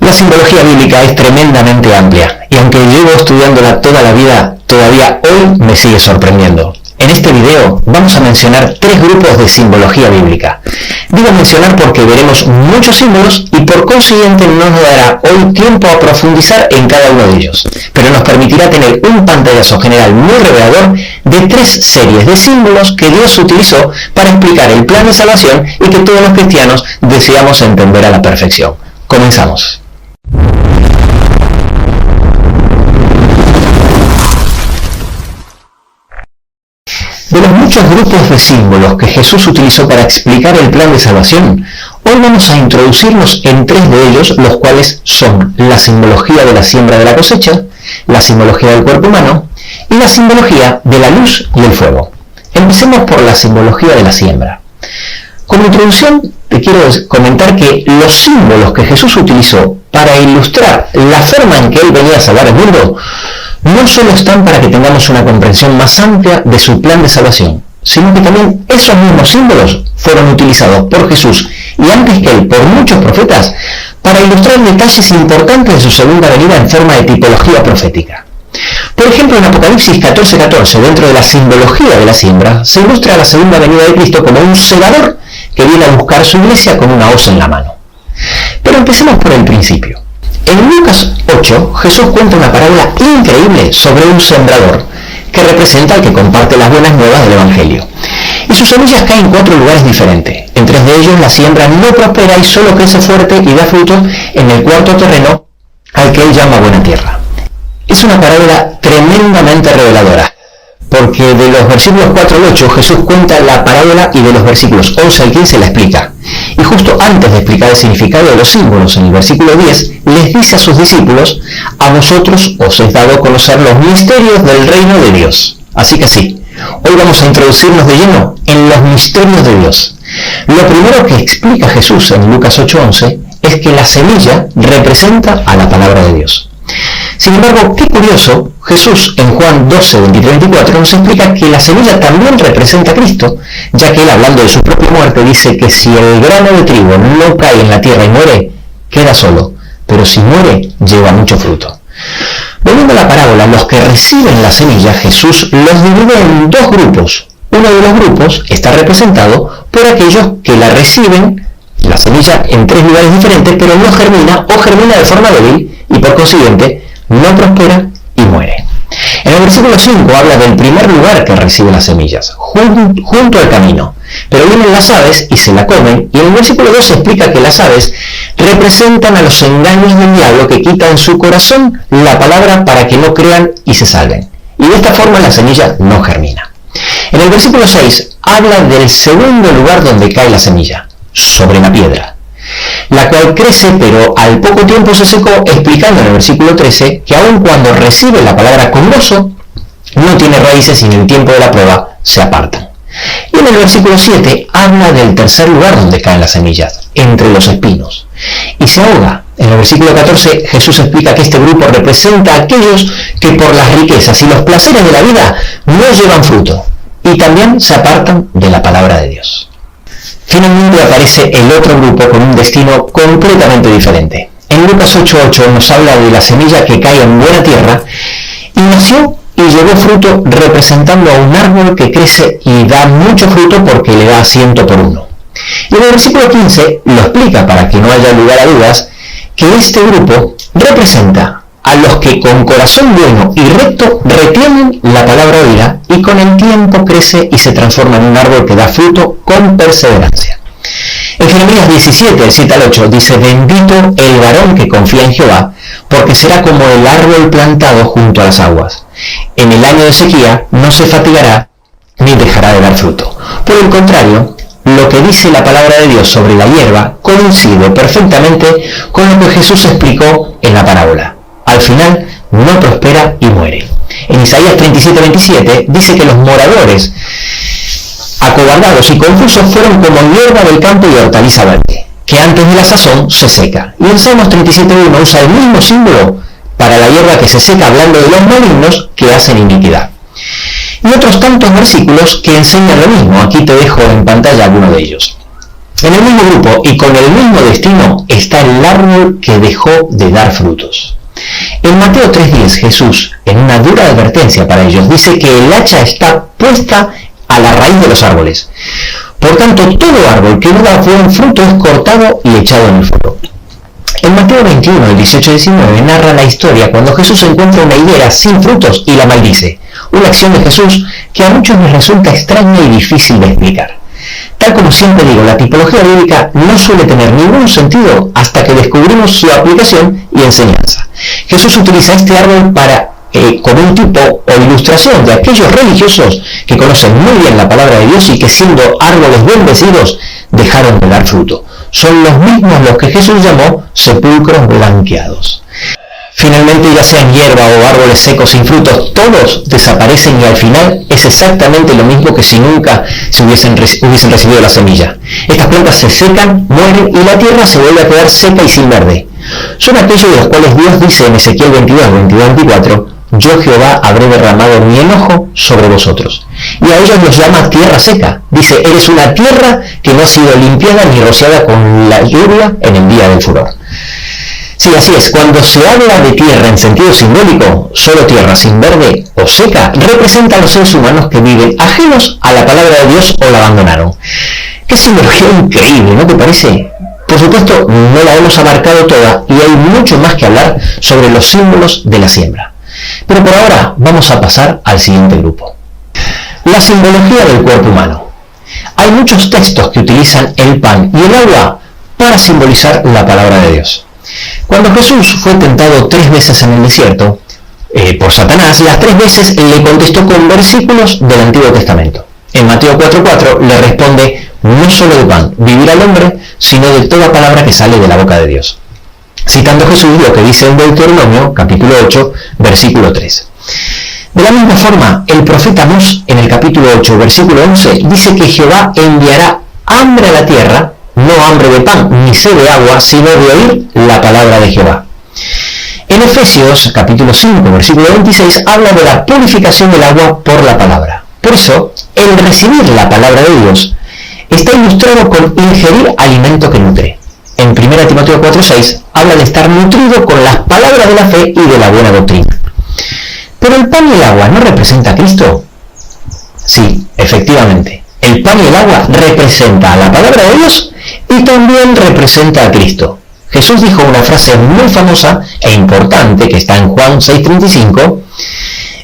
La simbología bíblica es tremendamente amplia y aunque llevo estudiándola toda la vida, todavía hoy me sigue sorprendiendo. En este video vamos a mencionar 3 grupos de simbología bíblica. Digo mencionar porque veremos muchos símbolos y por consiguiente no nos dará hoy tiempo a profundizar en cada uno de ellos, pero nos permitirá tener un pantallazo general muy revelador de 3 series de símbolos que Dios utilizó para explicar el plan de salvación y que todos los cristianos deseamos entender a la perfección. Comenzamos. De los muchos grupos de símbolos que Jesús utilizó para explicar el plan de salvación, hoy vamos a introducirnos en 3 de ellos, los cuales son la simbología de la siembra de la cosecha, la simbología del cuerpo humano y la simbología de la luz y el fuego. Empecemos por la simbología de la siembra. Como introducción, te quiero comentar que los símbolos que Jesús utilizó para ilustrar la forma en que Él venía a salvar el mundo no solo están para que tengamos una comprensión más amplia de su plan de salvación, sino que también esos mismos símbolos fueron utilizados por Jesús y antes que Él por muchos profetas para ilustrar detalles importantes de su segunda venida en forma de tipología profética. Por ejemplo, en Apocalipsis 14:14, dentro de la simbología de la siembra, se ilustra la segunda venida de Cristo como un segador que viene a buscar su iglesia con una hoz en la mano. Pero empecemos por el principio. En Lucas 8, Jesús cuenta una parábola increíble sobre un sembrador, que representa al que comparte las buenas nuevas del Evangelio. Y sus semillas caen en 4 lugares diferentes. En 3 de ellos la siembra no prospera y solo crece fuerte y da fruto en el 4º terreno, al que él llama buena tierra. Es una parábola tremendamente reveladora, porque de los versículos 4 al 8 Jesús cuenta la parábola y de los versículos 11 al 15 la explica. Y justo antes de explicar el significado de los símbolos en el versículo 10, les dice a sus discípulos: a vosotros os es dado conocer los misterios del reino de Dios. Así que sí, hoy vamos a introducirnos de lleno en los misterios de Dios. Lo primero que explica Jesús en Lucas 8:11 es que la semilla representa a la palabra de Dios. Sin embargo, qué curioso, Jesús en Juan 12:23-24 nos explica que la semilla también representa a Cristo, ya que él, hablando de su propia muerte, dice que si el grano de trigo no cae en la tierra y muere, queda solo, pero si muere, lleva mucho fruto. Volviendo a la parábola, los que reciben la semilla, Jesús los divide en 2 grupos. Uno de los grupos está representado por aquellos que la reciben, la semilla, en 3 lugares diferentes, pero no germina o germina de forma débil y por consiguiente no prospera y muere. En el versículo 5 habla del primer lugar que recibe las semillas, junto al camino. Pero vienen las aves y se la comen, y en el versículo 2 se explica que las aves representan a los engaños del diablo que quita en su corazón la palabra para que no crean y se salven. Y de esta forma la semilla no germina. En el versículo 6 habla del segundo lugar donde cae la semilla, sobre la piedra, la cual crece pero al poco tiempo se secó, explicando en el versículo 13 que aun cuando recibe la palabra con gozo, no tiene raíces y en el tiempo de la prueba se apartan. Y en el versículo 7 habla del tercer lugar donde caen las semillas, entre los espinos, y se ahoga. En el versículo 14 Jesús explica que este grupo representa a aquellos que por las riquezas y los placeres de la vida no llevan fruto, y también se apartan de la palabra de Dios. Finalmente aparece el otro grupo con un destino completamente diferente. En Lucas 8:8 nos habla de la semilla que cae en buena tierra y nació y llevó fruto, representando a un árbol que crece y da mucho fruto porque le da 100 por 1. Y en el versículo 15 lo explica para que no haya lugar a dudas, que este grupo representa a los que con corazón bueno y recto retienen la palabra oída y con el tiempo crece y se transforma en un árbol que da fruto con perseverancia. En Jeremías 17, del 7 al 8, dice: bendito el varón que confía en Jehová, porque será como el árbol plantado junto a las aguas. En el año de sequía no se fatigará ni dejará de dar fruto. Por el contrario, lo que dice la palabra de Dios sobre la hierba coincide perfectamente con lo que Jesús explicó en la parábola. Al final no prospera y muere. En Isaías 37:27 dice que los moradores acobardados y confusos fueron como hierba del campo y hortaliza verde, que antes de la sazón se seca. Y en Salmos 37:1 usa el mismo símbolo para la hierba que se seca, hablando de los malignos que hacen iniquidad. Y otros tantos versículos que enseñan lo mismo. Aquí te dejo en pantalla alguno de ellos. En el mismo grupo y con el mismo destino está el árbol que dejó de dar frutos. En Mateo 3:10, Jesús, en una dura advertencia para ellos, dice que el hacha está puesta a la raíz de los árboles. Por tanto, todo árbol que no da buen fruto es cortado y echado en el fuego. En Mateo 21, el 18-19, narra la historia cuando Jesús encuentra una higuera sin frutos y la maldice. Una acción de Jesús que a muchos les resulta extraña y difícil de explicar. Tal como siempre digo, la tipología bíblica no suele tener ningún sentido hasta que descubrimos su aplicación y enseñanza. Jesús utiliza este árbol como un tipo o ilustración de aquellos religiosos que conocen muy bien la palabra de Dios y que siendo árboles bendecidos dejaron de dar fruto. Son los mismos los que Jesús llamó sepulcros blanqueados. Finalmente, ya sean hierba o árboles secos sin frutos, todos desaparecen y al final es exactamente lo mismo que si nunca se hubiesen recibido la semilla. Estas plantas se secan, mueren y la tierra se vuelve a quedar seca y sin verde. Son aquellos de los cuales Dios dice en Ezequiel 22:24, yo Jehová habré derramado mi enojo sobre vosotros. Y a ellos los llama tierra seca. Dice, eres una tierra que no ha sido limpiada ni rociada con la lluvia en el día del furor. Sí, así es. Cuando se habla de tierra en sentido simbólico, solo tierra sin verde o seca representa a los seres humanos que viven ajenos a la palabra de Dios o la abandonaron. ¡Qué simbología increíble! ¿No te parece? Por supuesto, no la hemos abarcado toda y hay mucho más que hablar sobre los símbolos de la siembra. Pero por ahora vamos a pasar al siguiente grupo. La simbología del cuerpo humano. Hay muchos textos que utilizan el pan y el agua para simbolizar la palabra de Dios. Cuando Jesús fue tentado 3 veces en el desierto por Satanás, las 3 veces le contestó con versículos del Antiguo Testamento. En Mateo 4:4 le responde, no solo de pan vivirá el hombre, sino de toda palabra que sale de la boca de Dios. Citando Jesús lo que dice en Deuteronomio, capítulo 8, versículo 3. De la misma forma, el profeta Amós, en el capítulo 8, versículo 11, dice que Jehová enviará hambre a la tierra, no hambre de pan, ni sed de agua, sino de oír la palabra de Jehová. En Efesios, capítulo 5, versículo 26, habla de la purificación del agua por la palabra. Por eso, el recibir la palabra de Dios está ilustrado con ingerir alimento que nutre. En 1 Timoteo 4:6 habla de estar nutrido con las palabras de la fe y de la buena doctrina. ¿Pero el pan y el agua no representa a Cristo? Sí, efectivamente. El pan y el agua representa a la palabra de Dios y también representa a Cristo. Jesús dijo una frase muy famosa e importante que está en Juan 6:35.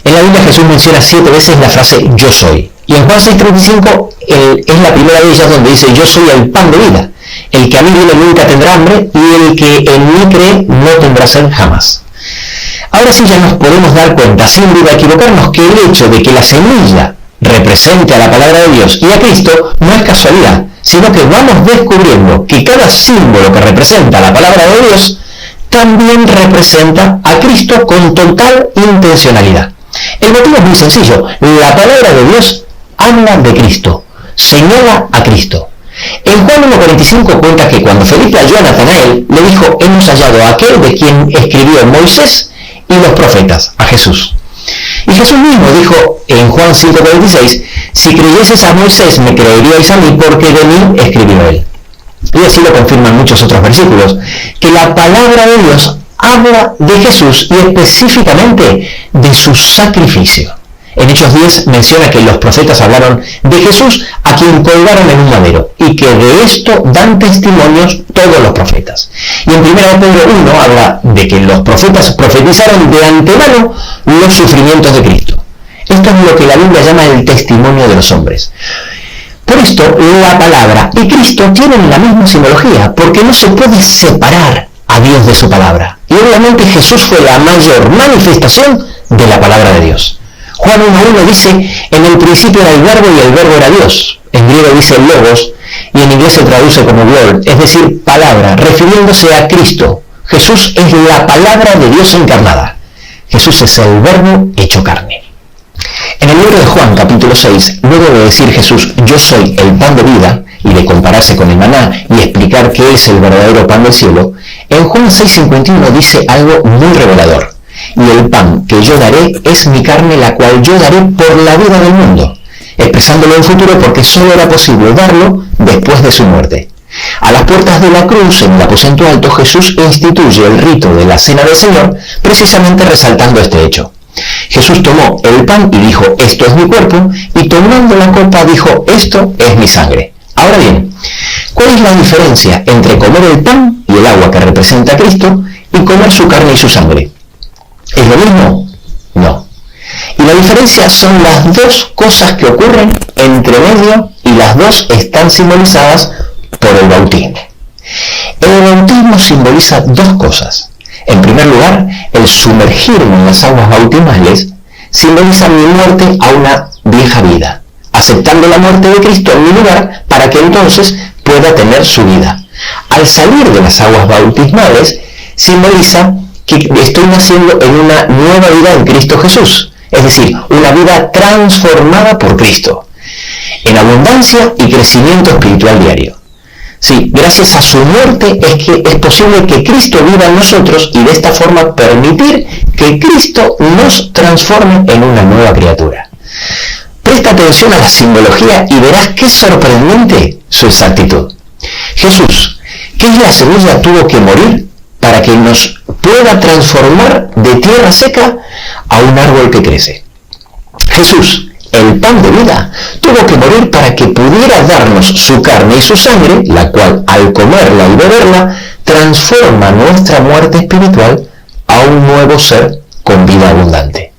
En la Biblia Jesús menciona 7 veces la frase yo soy. Y en Juan 6:35 es la primera de ellas donde dice yo soy el pan de vida. El que a mí viene nunca tendrá hambre y el que en mí cree no tendrá sed jamás. Ahora sí ya nos podemos dar cuenta, sin duda equivocarnos, que el hecho de que la semilla represente a la palabra de Dios y a Cristo no es casualidad, sino que vamos descubriendo que cada símbolo que representa la palabra de Dios también representa a Cristo con total intencionalidad. El motivo es muy sencillo, la palabra de Dios habla de Cristo, señala a Cristo. En Juan 1:45 cuenta que cuando Felipe halló a Natanael, le dijo, hemos hallado a aquel de quien escribió Moisés y los profetas, a Jesús. Y Jesús mismo dijo en Juan 5:46, si creyeses a Moisés me creeríais a mí porque de mí escribió él. Y así lo confirman muchos otros versículos, que la palabra de Dios habla de Jesús y específicamente de su sacrificio. En Hechos 10 menciona que los profetas hablaron de Jesús a quien colgaron en un madero y que de esto dan testimonios todos los profetas. Y en 1 Pedro 1 habla de que los profetas profetizaron de antemano los sufrimientos de Cristo. Esto es lo que la Biblia llama el testimonio de los hombres. Por esto, la palabra y Cristo tienen la misma simbología, porque no se puede separar a Dios de su palabra. Y obviamente Jesús fue la mayor manifestación de la palabra de Dios. Juan 1:1 dice, en el principio era el verbo y el verbo era Dios. En griego dice logos y en inglés se traduce como word, es decir, palabra, refiriéndose a Cristo. Jesús es la palabra de Dios encarnada. Jesús es el verbo hecho carne. En el libro de Juan, capítulo 6, luego de decir Jesús, yo soy el pan de vida, y de compararse con el maná y explicar que es el verdadero pan del cielo, en Juan 6:51 dice algo muy revelador. Y el pan que yo daré es mi carne, la cual yo daré por la vida del mundo, expresándolo en futuro porque solo era posible darlo después de su muerte. A las puertas de la cruz, en el aposento alto, Jesús instituye el rito de la Cena del Señor, precisamente resaltando este hecho. Jesús tomó el pan y dijo, esto es mi cuerpo, y tomando la copa dijo, esto es mi sangre. Ahora bien, ¿cuál es la diferencia entre comer el pan y el agua que representa a Cristo y comer su carne y su sangre? ¿Es lo mismo? No. Y la diferencia son las dos cosas que ocurren entre medio y las dos están simbolizadas por el bautismo. El bautismo simboliza dos cosas. En primer lugar, el sumergirme en las aguas bautismales simboliza mi muerte a una vieja vida, aceptando la muerte de Cristo en mi lugar para que entonces pueda tener su vida. Al salir de las aguas bautismales, simboliza que estoy naciendo en una nueva vida en Cristo Jesús, es decir, una vida transformada por Cristo, en abundancia y crecimiento espiritual diario. Sí, gracias a su muerte es que es posible que Cristo viva en nosotros y de esta forma permitir que Cristo nos transforme en una nueva criatura. Presta atención a la simbología y verás qué sorprendente su exactitud. Jesús, ¿qué es la semilla? Tuvo que morir para que nos pueda transformar de tierra seca a un árbol que crece. Jesús, el pan de vida, tuvo que morir para que pudiera darnos su carne y su sangre, la cual al comerla y beberla transforma nuestra muerte espiritual a un nuevo ser con vida abundante.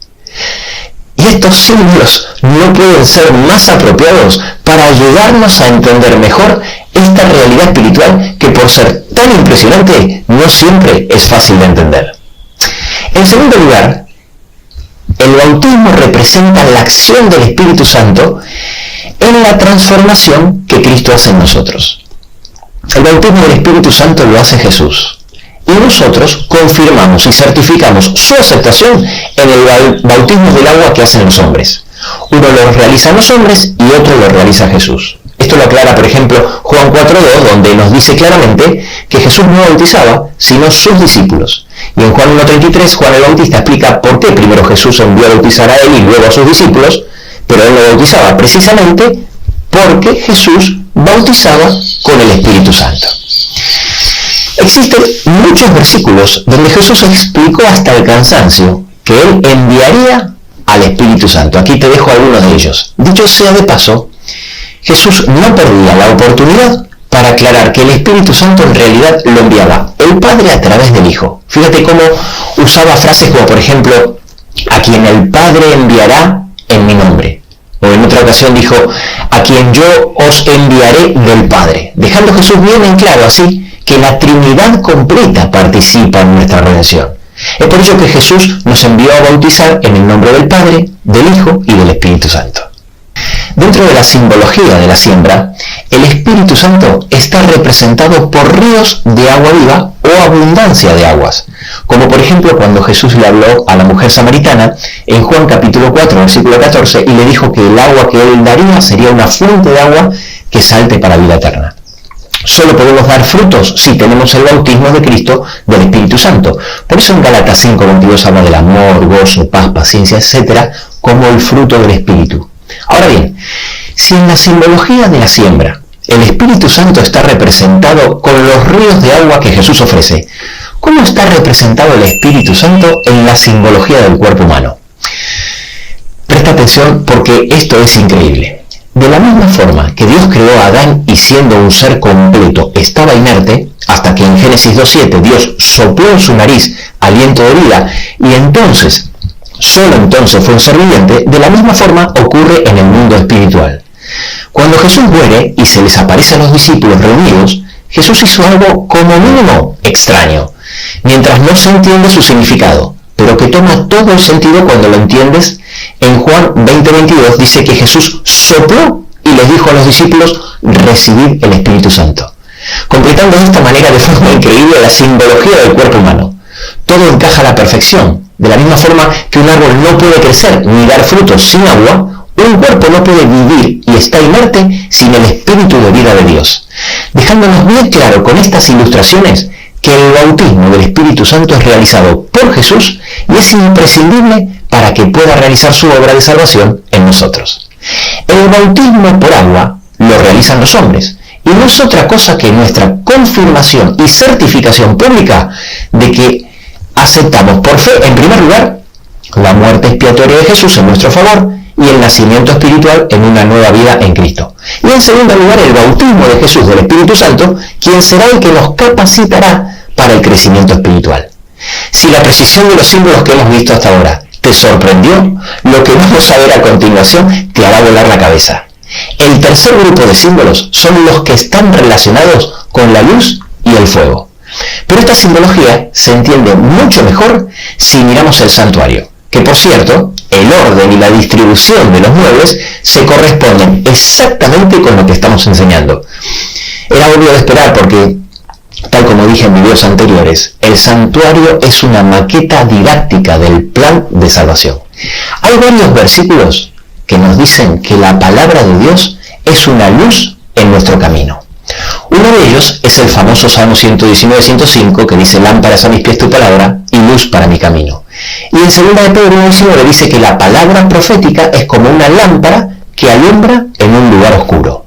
Y estos símbolos no pueden ser más apropiados para ayudarnos a entender mejor esta realidad espiritual que, por ser tan impresionante, no siempre es fácil de entender. En segundo lugar, el bautismo representa la acción del Espíritu Santo en la transformación que Cristo hace en nosotros. El bautismo del Espíritu Santo lo hace Jesús. Y nosotros confirmamos y certificamos su aceptación en el bautismo del agua que hacen los hombres. Uno lo realizan los hombres y otro lo realiza Jesús. Esto lo aclara, por ejemplo, Juan 4.2, donde nos dice claramente que Jesús no bautizaba, sino sus discípulos. Y en Juan 1.33, Juan el Bautista explica por qué primero Jesús envió a bautizar a él y luego a sus discípulos, pero él lo bautizaba precisamente porque Jesús bautizaba con el Espíritu Santo. Existen muchos versículos donde Jesús explicó hasta el cansancio que él enviaría al Espíritu Santo. Aquí te dejo algunos de ellos. Dicho sea de paso, Jesús no perdía la oportunidad para aclarar que el Espíritu Santo en realidad lo enviaba el Padre a través del Hijo. Fíjate cómo usaba frases como, por ejemplo, a quien el Padre enviará en mi nombre. O en otra ocasión dijo, a quien yo os enviaré del Padre. Dejando Jesús bien en claro así que la Trinidad completa participa en nuestra redención. Es por ello que Jesús nos envió a bautizar en el nombre del Padre, del Hijo y del Espíritu Santo. Dentro de la simbología de la siembra, el Espíritu Santo está representado por ríos de agua viva o abundancia de aguas, como por ejemplo cuando Jesús le habló a la mujer samaritana en Juan capítulo 4, versículo 14, y le dijo que el agua que él daría sería una fuente de agua que salte para vida eterna. Solo podemos dar frutos si tenemos el bautismo de Cristo del Espíritu Santo. Por eso en Gálatas 5:22 habla del amor, gozo, paz, paciencia, etc., como el fruto del Espíritu. Ahora bien, si en la simbología de la siembra el Espíritu Santo está representado con los ríos de agua que Jesús ofrece, ¿cómo está representado el Espíritu Santo en la simbología del cuerpo humano? Presta atención porque esto es increíble. De la misma forma que Dios creó a Adán y siendo un ser completo estaba inerte, hasta que en Génesis 2:7 Dios sopló en su nariz aliento de vida y entonces, solo entonces fue un ser viviente, de la misma forma ocurre en el mundo espiritual. Cuando Jesús muere y se les aparece a los discípulos reunidos, Jesús hizo algo como mínimo extraño, mientras no se entiende su significado, pero que toma todo el sentido cuando lo entiendes. En Juan 20:22 dice que Jesús sopló y les dijo a los discípulos, recibid el Espíritu Santo, completando de esta manera de forma increíble la simbología del cuerpo humano. Todo encaja a la perfección. De la misma forma que un árbol no puede crecer ni dar frutos sin agua, un cuerpo no puede vivir y está inerte sin el Espíritu de vida de Dios. Dejándonos bien claro con estas ilustraciones que el bautismo del Espíritu Santo es realizado por Jesús y es imprescindible para que pueda realizar su obra de salvación en nosotros. El bautismo por agua lo realizan los hombres y no es otra cosa que nuestra confirmación y certificación pública de que aceptamos por fe, en primer lugar, la muerte expiatoria de Jesús en nuestro favor y el nacimiento espiritual en una nueva vida en Cristo. Y en segundo lugar, el bautismo de Jesús del Espíritu Santo, quien será el que nos capacitará para el crecimiento espiritual. Si la precisión de los símbolos que hemos visto hasta ahora te sorprendió, lo que vamos a ver a continuación te hará volar la cabeza. El tercer grupo de símbolos son los que están relacionados con la luz y el fuego. Pero esta simbología se entiende mucho mejor si miramos el santuario, que por cierto, el orden y la distribución de los muebles se corresponden exactamente con lo que estamos enseñando. Era obvio de esperar porque, tal como dije en videos anteriores, el santuario es una maqueta didáctica del plan de salvación. Hay varios versículos que nos dicen que la palabra de Dios es una luz en nuestro camino. Uno de ellos es el famoso Salmo 119:105 que dice: lámparas a mis pies tu palabra y luz para mi camino. Y en 2 de Pedro 1:19 dice que la palabra profética es como una lámpara que alumbra en un lugar oscuro.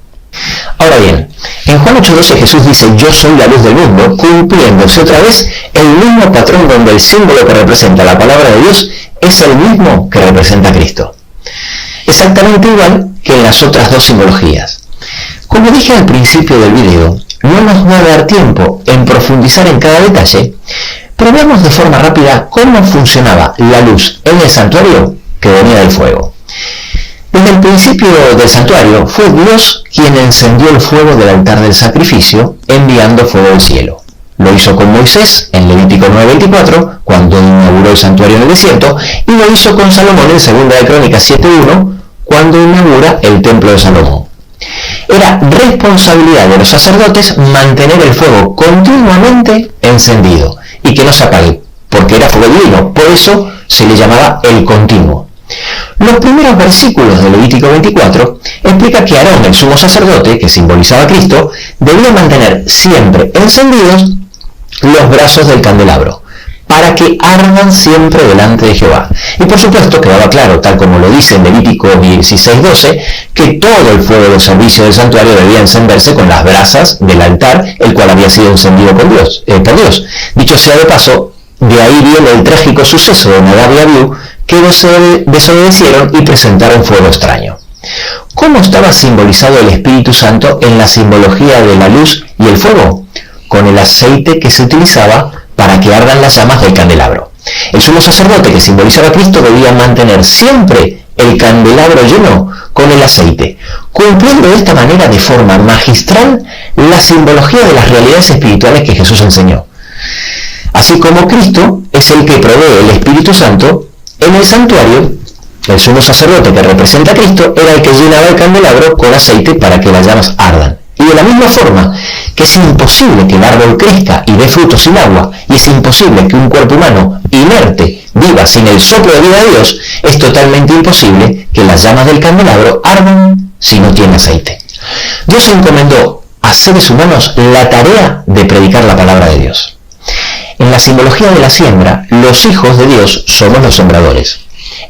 Ahora bien, en Juan 8:12 Jesús dice: yo soy la luz del mundo, cumpliéndose otra vez el mismo patrón donde el símbolo que representa la palabra de Dios es el mismo que representa a Cristo. Exactamente igual que en las otras dos simbologías. Como dije al principio del video, no nos va a dar tiempo en profundizar en cada detalle, pero veamos de forma rápida cómo funcionaba la luz en el santuario que venía del fuego. Desde el principio del santuario fue Dios quien encendió el fuego del altar del sacrificio, enviando fuego del cielo. Lo hizo con Moisés en Levítico 9:24, cuando inauguró el santuario en el desierto, y lo hizo con Salomón en 2 de Crónicas 7:1, cuando inaugura el templo de Salomón. Era responsabilidad de los sacerdotes mantener el fuego continuamente encendido y que no se apague, porque era fuego divino, por eso se le llamaba el continuo. Los primeros versículos de Levítico 24 explica que Aarón, el sumo sacerdote, que simbolizaba a Cristo, debía mantener siempre encendidos los brazos del candelabro, para que ardan siempre delante de Jehová. Y por supuesto quedaba claro, tal como lo dice en Levítico 16:12, que todo el fuego del servicio del santuario debía encenderse con las brasas del altar, el cual había sido encendido por Dios. Dicho sea de paso, de ahí viene el trágico suceso de Nadab y Abiú, que desobedecieron y presentaron fuego extraño. ¿Cómo estaba simbolizado el Espíritu Santo en la simbología de la luz y el fuego? Con el aceite que se utilizaba para que ardan las llamas del candelabro. El sumo sacerdote, que simbolizaba a Cristo, debía mantener siempre el candelabro lleno con el aceite, cumpliendo de esta manera de forma magistral la simbología de las realidades espirituales que Jesús enseñó. Así como Cristo es el que provee el Espíritu Santo, en el santuario, el sumo sacerdote que representa a Cristo era el que llenaba el candelabro con aceite para que las llamas ardan. Y de la misma forma que es imposible que el árbol crezca y dé frutos sin agua, y es imposible que un cuerpo humano inerte viva sin el soplo de vida de Dios, es totalmente imposible que las llamas del candelabro ardan si no tiene aceite. Dios encomendó a seres humanos la tarea de predicar la palabra de Dios. En la simbología de la siembra, los hijos de Dios somos los sembradores.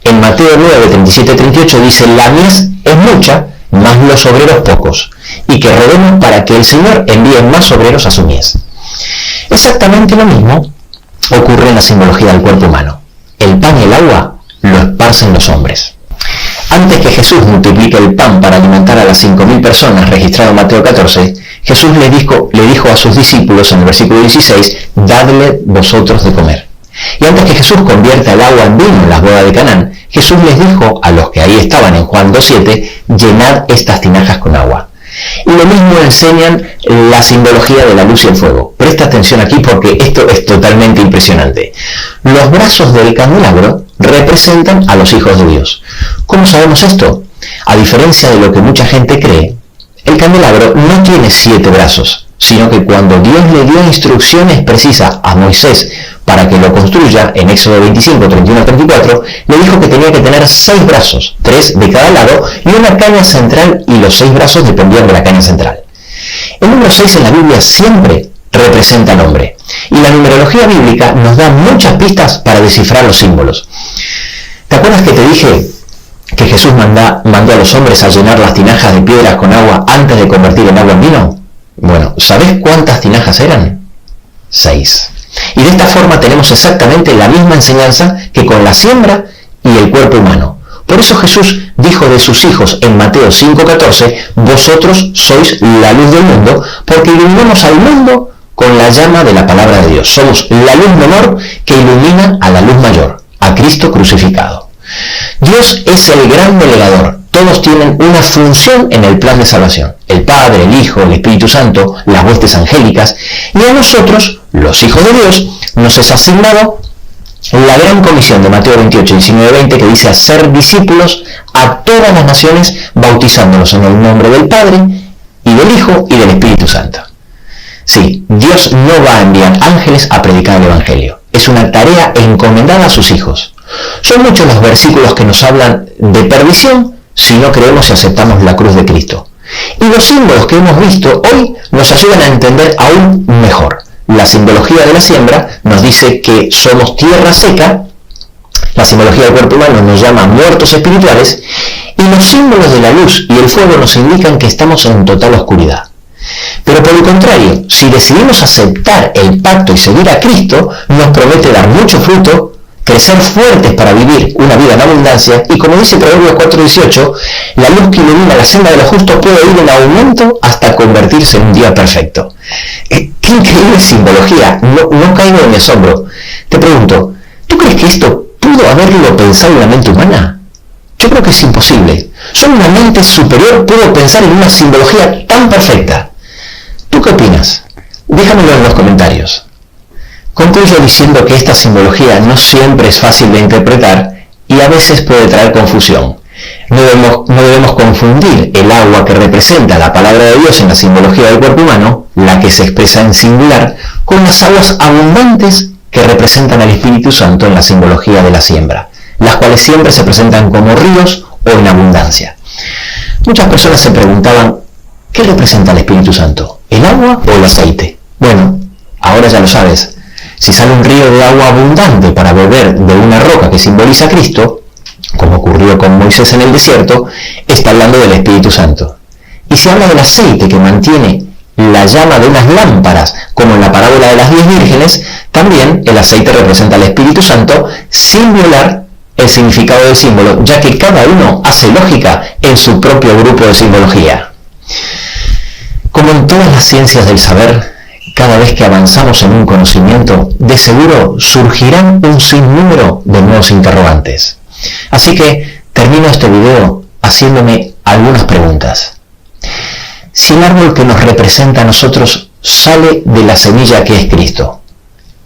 En Mateo 9:37-38 dice: la mies es mucha, mas los obreros pocos, y que roguemos para que el Señor envíe más obreros a su mies. Exactamente lo mismo ocurre en la simbología del cuerpo humano. El pan y el agua lo esparcen los hombres. Antes que Jesús multiplique el pan para alimentar a las 5.000 personas, registrado en Mateo 14, Jesús le dijo a sus discípulos en el versículo 16: dadle vosotros de comer. Y antes que Jesús convierta el agua en vino en las bodas de Canaán, Jesús les dijo a los que ahí estaban en Juan 2:7: llenad estas tinajas con agua. Y lo mismo enseñan la simbología de la luz y el fuego. Presta atención aquí porque esto es totalmente impresionante. Los brazos del candelabro representan a los hijos de Dios. ¿Cómo sabemos esto? A diferencia de lo que mucha gente cree, el candelabro no tiene 7 brazos, sino que cuando Dios le dio instrucciones precisas a Moisés para que lo construya, en Éxodo 25, 31-34, le dijo que tenía que tener 6 brazos, 3 de cada lado, y una caña central, y los 6 brazos dependían de la caña central. El número 6 en la Biblia siempre representa al hombre, y la numerología bíblica nos da muchas pistas para descifrar los símbolos. ¿Te acuerdas que te dije que Jesús mandó a los hombres a llenar las tinajas de piedras con agua antes de convertir el agua en vino? Bueno, ¿sabés cuántas tinajas eran? 6. Y de esta forma tenemos exactamente la misma enseñanza que con la siembra y el cuerpo humano. Por eso Jesús dijo de sus hijos en Mateo 5:14, vosotros sois la luz del mundo, porque iluminamos al mundo con la llama de la palabra de Dios. Somos la luz menor que ilumina a la luz mayor, a Cristo crucificado. Dios es el gran delegador. Todos tienen una función en el plan de salvación. El Padre, el Hijo, el Espíritu Santo, las huestes angélicas. Y a nosotros, los hijos de Dios, nos es asignado la gran comisión de Mateo 28, 19, 20, que dice hacer discípulos a todas las naciones, bautizándolos en el nombre del Padre, y del Hijo, y del Espíritu Santo. Sí, Dios no va a enviar ángeles a predicar el Evangelio. Es una tarea encomendada a sus hijos. Son muchos los versículos que nos hablan de perdición si no creemos y aceptamos la cruz de Cristo. Y los símbolos que hemos visto hoy nos ayudan a entender aún mejor. La simbología de la siembra nos dice que somos tierra seca, la simbología del cuerpo humano nos llama muertos espirituales, y los símbolos de la luz y el fuego nos indican que estamos en total oscuridad. Pero por el contrario, si decidimos aceptar el pacto y seguir a Cristo, nos promete dar mucho fruto, crecer fuertes para vivir una vida en abundancia, y como dice Proverbios 4:18, la luz que ilumina la senda de los justos puede ir en aumento hasta convertirse en un día perfecto. ¡Qué increíble simbología! No caigo en mi asombro. Te pregunto, ¿tú crees que esto pudo haberlo pensado una mente humana? Yo creo que es imposible. Solo una mente superior pudo pensar en una simbología tan perfecta. ¿Tú qué opinas? Déjamelo en los comentarios. Concluyo diciendo que esta simbología no siempre es fácil de interpretar y a veces puede traer confusión. No debemos confundir el agua que representa la palabra de Dios en la simbología del cuerpo humano, la que se expresa en singular, con las aguas abundantes que representan al Espíritu Santo en la simbología de la siembra, las cuales siempre se presentan como ríos o en abundancia. Muchas personas se preguntaban, ¿qué representa el Espíritu Santo? ¿El agua o el aceite? Bueno, ahora ya lo sabes. Si sale un río de agua abundante para beber de una roca que simboliza a Cristo, como ocurrió con Moisés en el desierto, está hablando del Espíritu Santo. Y si habla del aceite que mantiene la llama de unas lámparas, como en la parábola de las 10 vírgenes, también el aceite representa al Espíritu Santo, sin violar el significado del símbolo, ya que cada uno hace lógica en su propio grupo de simbología. Como en todas las ciencias del saber, cada vez que avanzamos en un conocimiento, de seguro surgirán un sinnúmero de nuevos interrogantes. Así que termino este video haciéndome algunas preguntas. Si el árbol que nos representa a nosotros sale de la semilla que es Cristo,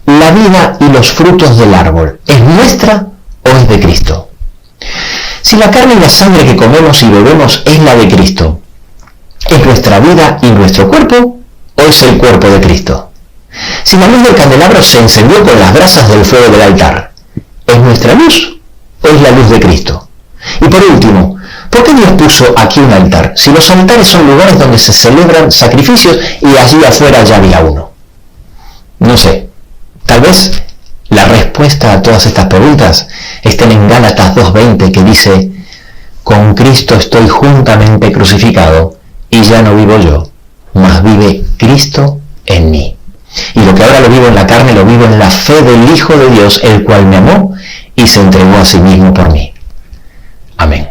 ¿la vida y los frutos del árbol es nuestra o es de Cristo? Si la carne y la sangre que comemos y bebemos es la de Cristo, ¿es nuestra vida y nuestro cuerpo o es el cuerpo de Cristo? Si la luz del candelabro se encendió con las brasas del fuego del altar, ¿es nuestra luz o es la luz de Cristo? Y por último, ¿por qué Dios puso aquí un altar? Si los altares son lugares donde se celebran sacrificios y allí afuera ya había uno. No sé, tal vez la respuesta a todas estas preguntas estén en Gálatas 2:20, que dice, con Cristo estoy juntamente crucificado y ya no vivo yo, mas vive Cristo en mí. Y lo que ahora lo vivo en la carne, lo vivo en la fe del Hijo de Dios, el cual me amó y se entregó a sí mismo por mí. Amén.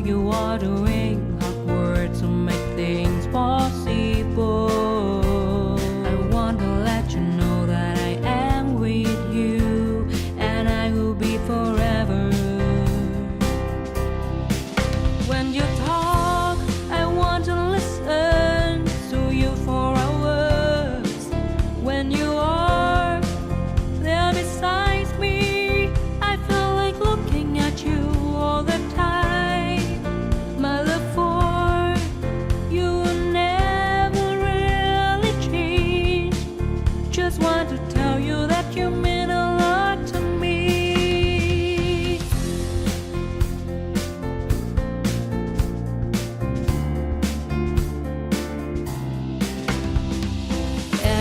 you are doing hard work to make things possible. I want to let you know that I am with you, and I will be forever. When you talk, I want to listen to you for hours. When you are there beside me, I feel like looking at you all the time. My love for you will never really change. Just want to tell you that you mean a lot to me.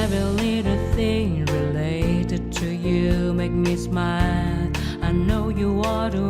Every little thing related to you make me smile. I know you are the